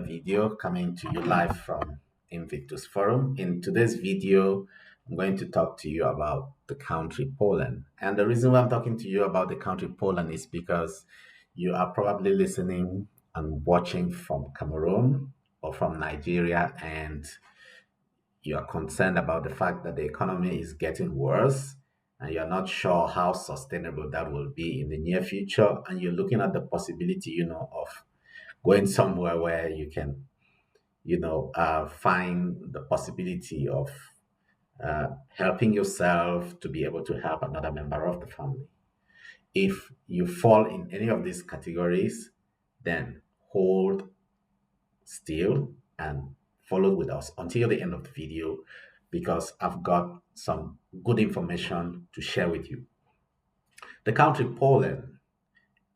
video coming to you live from Invictus Forum. In today's video, I'm going to talk to you about the country Poland. And the reason why I'm talking to you about the country Poland is because you are probably listening and watching from Cameroon or from Nigeria, and you are concerned about the fact that the economy is getting worse and you're not sure how sustainable that will be in the near future, and you're looking at the possibility of going somewhere where you can find the possibility of helping yourself to be able to help another member of the family. If you fall in any of these categories, then hold still and follow with us until the end of the video, because I've got some good information to share with you. The country Poland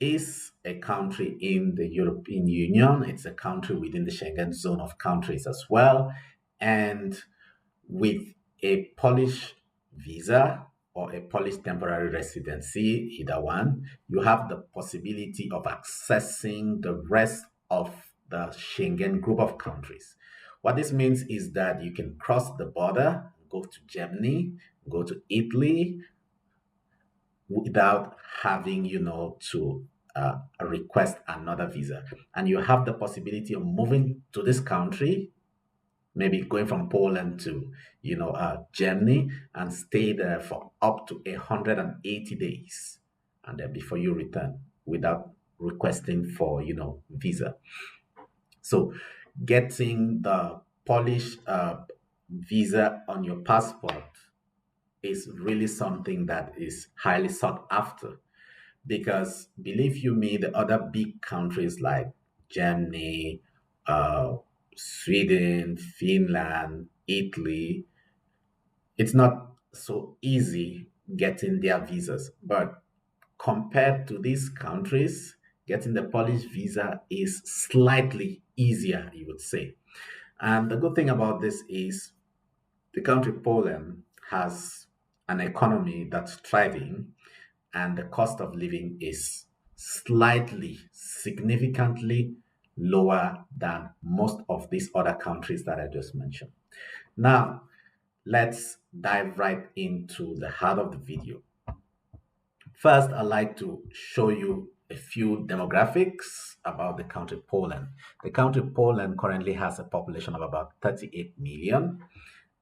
is a country in the European Union. It's a country within the Schengen zone of countries as well. And with a Polish visa or a Polish temporary residency, either one, you have the possibility of accessing the rest of the Schengen group of countries. What this means is that you can cross the border, go to Germany, go to Italy, without having, to request another visa. And you have the possibility of moving to this country, maybe going from Poland to, Germany, and stay there for up to 180 days, and then before you return without requesting for, visa. So getting the Polish visa on your passport is really something that is highly sought after, because believe you me, the other big countries like Germany, uh, Sweden, Finland, Italy, it's not so easy getting their visas. But compared to these countries, getting the Polish visa is slightly easier, you would say. And the good thing about this is the country Poland has an economy that's thriving, and the cost of living is slightly, significantly lower than most of these other countries that I just mentioned. Now, let's dive right into the heart of the video. First, I'd like to show you a few demographics about the country Poland. The country Poland currently has a population of about 38 million.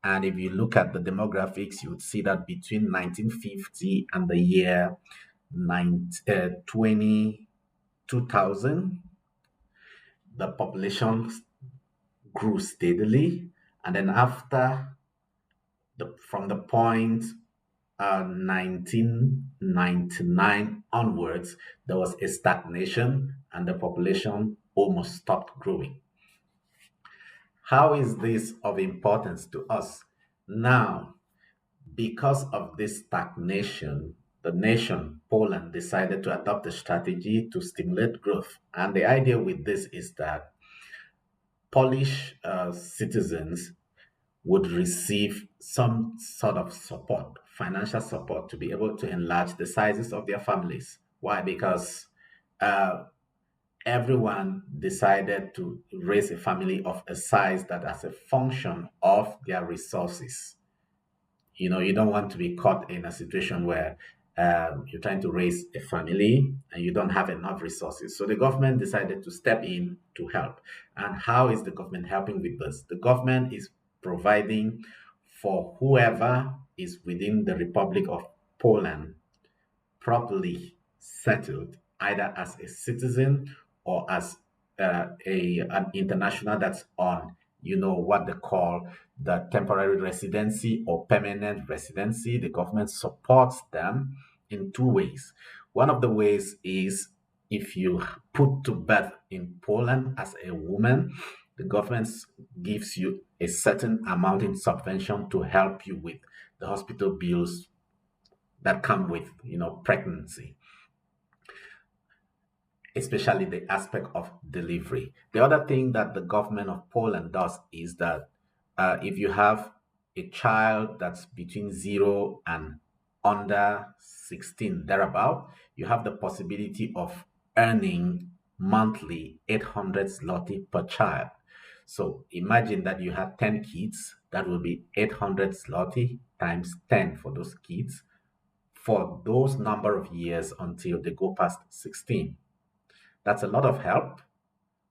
And if you look at the demographics, you would see that between 1950 and the year 2000, the population grew steadily. And then from the point 1999 onwards, there was a stagnation and the population almost stopped growing. How is this of importance to us? Now, because of this stagnation, the nation, Poland, decided to adopt a strategy to stimulate growth. And the idea with this is that Polish citizens would receive some sort of support, financial support, to be able to enlarge the sizes of their families. Why? Because uh, everyone decided to raise a family of a size that as a function of their resources. You don't want to be caught in a situation where you're trying to raise a family and you don't have enough resources. So the government decided to step in to help. And how is the government helping with this? The government is providing for whoever is within the Republic of Poland properly settled, either as a citizen or as an international that's on, what they call the temporary residency or permanent residency. The government supports them in two ways. One of the ways is if you put to birth in Poland as a woman, the government gives you a certain amount in subvention to help you with the hospital bills that come with, pregnancy, especially the aspect of delivery. The other thing that the government of Poland does is that if you have a child that's between 0 and under 16, thereabout, you have the possibility of earning monthly 800 zloty per child. So imagine that you have 10 kids, that will be 800 zloty times 10 for those kids for those number of years until they go past 16. That's a lot of help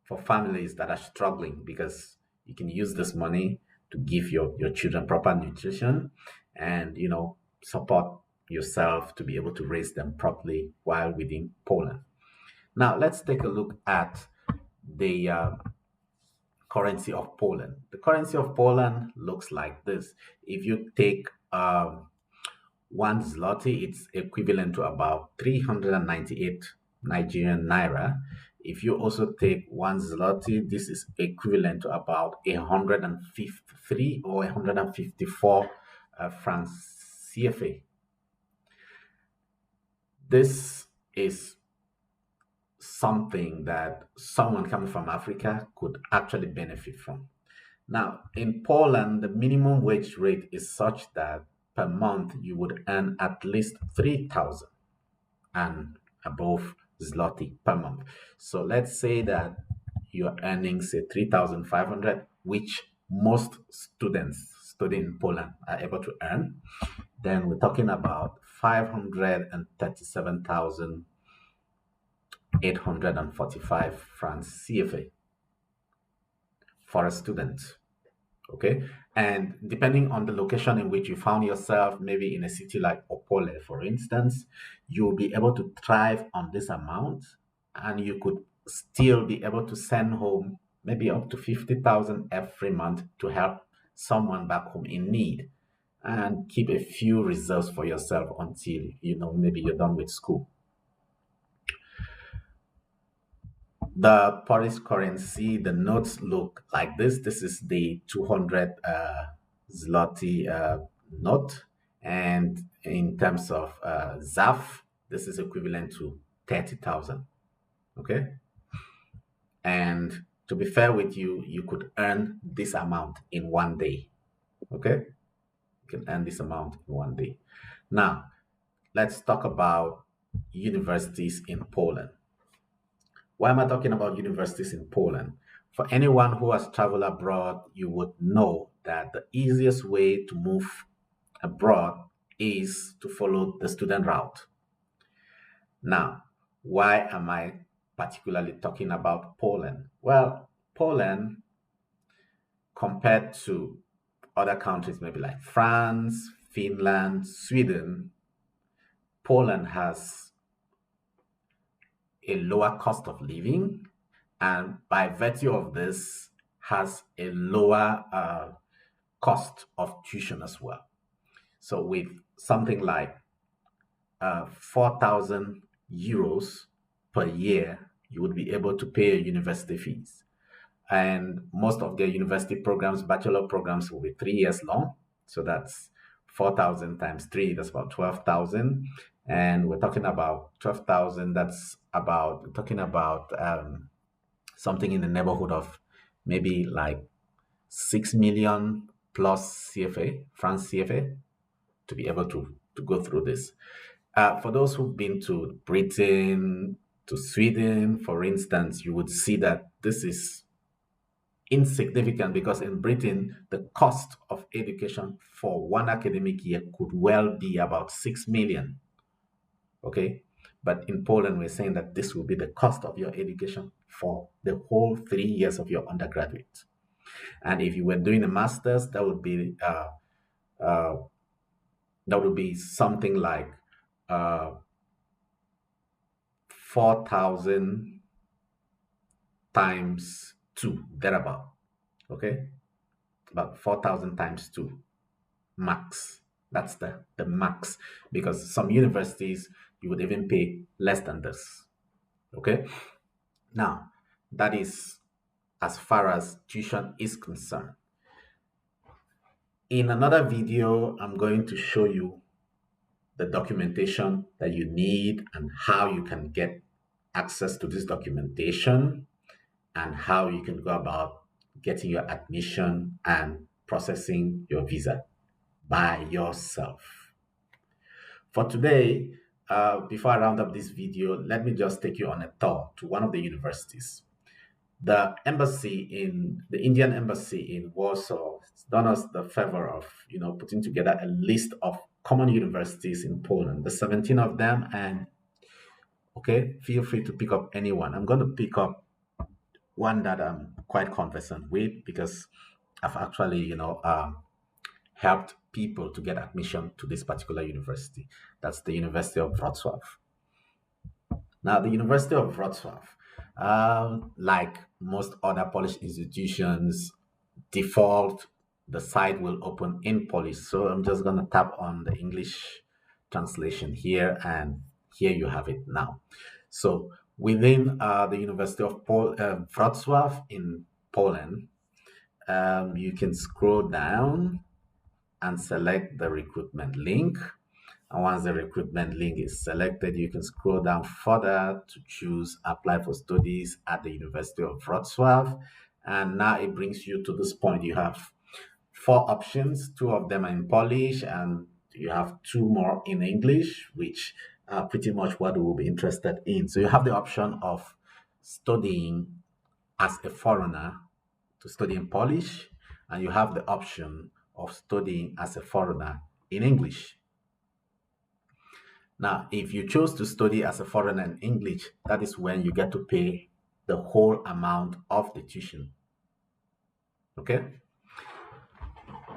for families that are struggling because you can use this money to give your children proper nutrition and support yourself to be able to raise them properly while within Poland. Now let's take a look at the currency of Poland. The currency of Poland looks like this. If you take 1 zloty, it's equivalent to about 398 Nigerian naira. If you also take 1 zloty, this is equivalent to about 153 or 154 francs CFA. This is something that someone coming from Africa could actually benefit from. Now, in Poland, the minimum wage rate is such that per month you would earn at least 3,000 and above zloty per month. So let's say that you're earning, say, 3,500, which most students studying in Poland are able to earn. Then we're talking about 537,845 francs CFA for a student. Okay. And depending on the location in which you found yourself, maybe in a city like Opole, for instance, you'll be able to thrive on this amount and you could still be able to send home maybe up to 50,000 every month to help someone back home in need and keep a few reserves for yourself until maybe you're done with school. The Polish currency, the notes look like this. This is the 200 zloty note. And in terms of ZAF, this is equivalent to 30,000. Okay. And to be fair with you, you could earn this amount in one day. Okay. You can earn this amount in one day. Now, let's talk about universities in Poland. Why am I talking about universities in Poland? For anyone who has traveled abroad, you would know that the easiest way to move abroad is to follow the student route. Now, why am I particularly talking about Poland? Well, Poland, compared to other countries, maybe like France, Finland, Sweden, Poland has a lower cost of living, and by virtue of this has a lower cost of tuition as well. So with something like 4,000 euros per year, you would be able to pay your university fees. And most of their university programs, bachelor programs, will be 3 years long. So that's 4,000 times 3, that's about 12,000. And we're talking about 12,000, that's about, we're talking about something in the neighborhood of maybe like 6 million plus CFA, France CFA, to be able to go through this. For those who've been to Britain, to Sweden, for instance, you would see that this is insignificant because in Britain, the cost of education for one academic year could well be about 6 million. Okay. But in Poland, we're saying that this will be the cost of your education for the whole 3 years of your undergraduate. And if you were doing a master's, uh, that would be something like 4,000 times 2, thereabout. Okay, about 4,000 times 2 max. That's the max, because some universities you would even pay less than this. Okay, now that is as far as tuition is concerned. In another video, I'm going to show you the documentation that you need and how you can get access to this documentation and how you can go about getting your admission and processing your visa by yourself. For today, before I round up this video, let me just take you on a tour to one of the universities. The Indian embassy in Warsaw has done us the favor of, putting together a list of common universities in Poland. The 17 of them, and okay, feel free to pick up anyone. I'm going to pick up one that I'm quite conversant with because I've actually, helped people to get admission to this particular university. That's the University of Wrocław. Now, the University of Wrocław, like most other Polish institutions, default, the site will open in Polish. So I'm just going to tap on the English translation here, and here you have it now. So within the University of Wrocław in Poland, you can scroll down and select the recruitment link. And once the recruitment link is selected, you can scroll down further to choose apply for studies at the University of Wrocław. And now it brings you to this point. You have four options. Two of them are in Polish, and you have two more in English, which are pretty much what we'll be interested in. So you have the option of studying as a foreigner to study in Polish, and you have the option of studying as a foreigner in English. Now, if you chose to study as a foreigner in English, that is when you get to pay the whole amount of the tuition. Okay?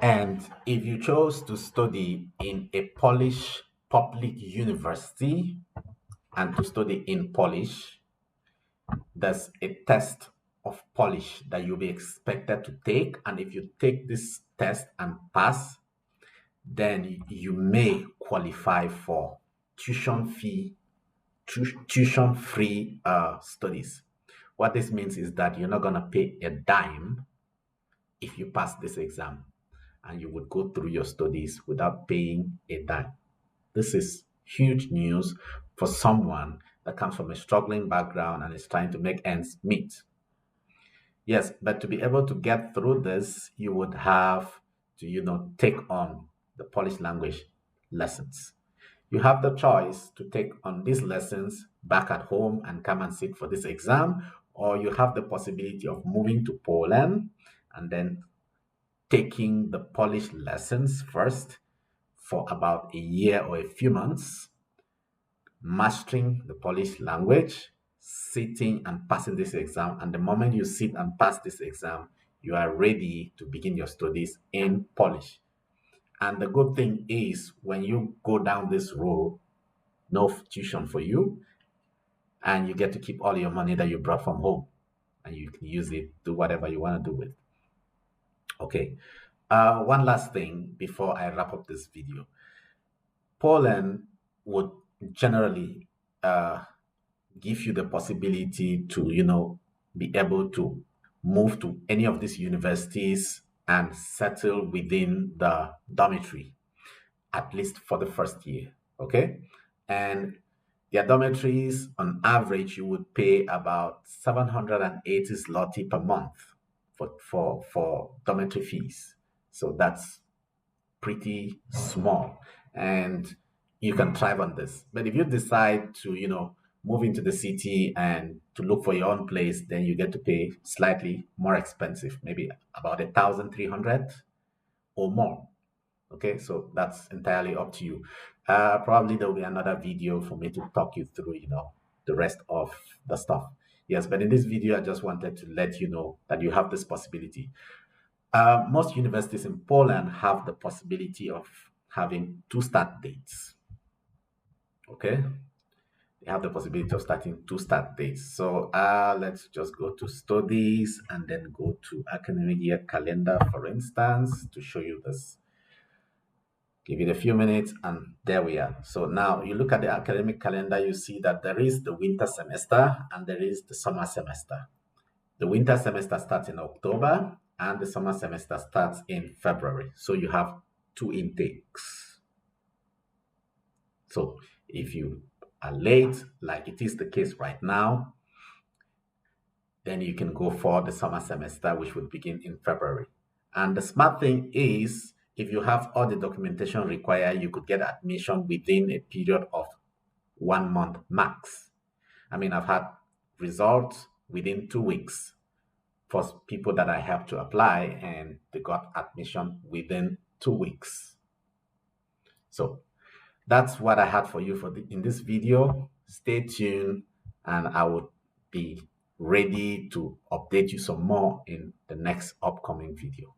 And if you chose to study in a Polish public university and to study in Polish, there's a test of Polish that you'll be expected to take. And if you take this test and pass, then you may qualify for tuition free studies. What this means is that you're not going to pay a dime if you pass this exam, and you would go through your studies without paying a dime. This is huge news for someone that comes from a struggling background and is trying to make ends meet. Yes, but to be able to get through this, you would have to, take on the Polish language lessons. You have the choice to take on these lessons back at home and come and sit for this exam, or you have the possibility of moving to Poland and then taking the Polish lessons first for about a year or a few months, mastering the Polish language, sitting and passing this exam. And the moment you sit and pass this exam, you are ready to begin your studies in Polish. And the good thing is, when you go down this road, no tuition for you, and you get to keep all your money that you brought from home, and you can use it, do whatever you want to do with. Okay. One last thing before I wrap up this video. Poland would generally give you the possibility to, be able to move to any of these universities and settle within the dormitory, at least for the first year. Okay. And their dormitories, on average, you would pay about 780 zloty per month for dormitory fees. So that's pretty small, and you can thrive on this. But if you decide to, move into the city and to look for your own place, then you get to pay slightly more expensive, maybe about 1,300 or more. Okay, so that's entirely up to you. Probably there will be another video for me to talk you through, the rest of the stuff. Yes, but in this video, I just wanted to let you know that you have this possibility. Most universities in Poland have the possibility of having two start dates. Okay, they have the possibility of starting two start dates. So let's just go to studies and then go to academic year calendar, for instance, to show you this. Give it a few minutes, and there we are. So now you look at the academic calendar, you see that there is the winter semester and there is the summer semester. The winter semester starts in October and the summer semester starts in February. So you have two intakes. So if you are late, like it is the case right now, then you can go for the summer semester, which will begin in February. And the smart thing is, if you have all the documentation required, you could get admission within a period of 1 month max. I mean, I've had results within 2 weeks for people that I helped to apply, and they got admission within 2 weeks. So that's what I had for you in this video. Stay tuned, and I would be ready to update you some more in the next upcoming video.